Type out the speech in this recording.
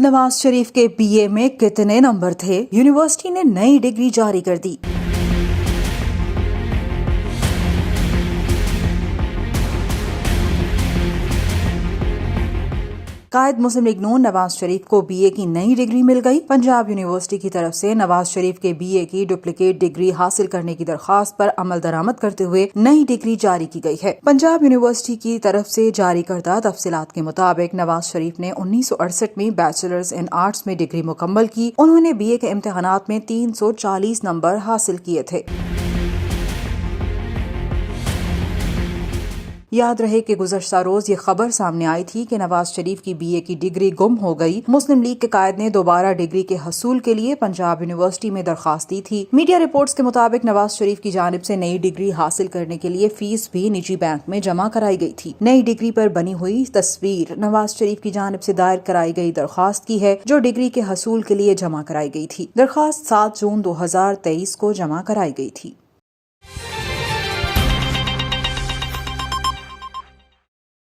نواز شریف کے بی اے میں کتنے نمبر تھے؟ یونیورسٹی نے نئی ڈگری جاری کر دی۔ قائد مسلم لیگ نون نواز شریف کو بی اے کی نئی ڈگری مل گئی۔ پنجاب یونیورسٹی کی طرف سے نواز شریف کے بی اے کی ڈپلیکیٹ ڈگری حاصل کرنے کی درخواست پر عمل درآمد کرتے ہوئے نئی ڈگری جاری کی گئی ہے۔ پنجاب یونیورسٹی کی طرف سے جاری کردہ تفصیلات کے مطابق نواز شریف نے 1968 میں بیچلرز ان آرٹس میں ڈگری مکمل کی۔ انہوں نے بی اے کے امتحانات میں 340 نمبر حاصل کیے تھے۔ یاد رہے کہ گزشتہ روز یہ خبر سامنے آئی تھی کہ نواز شریف کی بی اے کی ڈگری گم ہو گئی۔ مسلم لیگ کے قائد نے دوبارہ ڈگری کے حصول کے لیے پنجاب یونیورسٹی میں درخواست دی تھی۔ میڈیا رپورٹس کے مطابق نواز شریف کی جانب سے نئی ڈگری حاصل کرنے کے لیے فیس بھی نجی بینک میں جمع کرائی گئی تھی۔ نئی ڈگری پر بنی ہوئی تصویر نواز شریف کی جانب سے دائر کرائی گئی درخواست کی ہے، جو ڈگری کے حصول کے لیے جمع کرائی گئی تھی۔ درخواست 7 جون 2023 کو جمع کرائی گئی تھی۔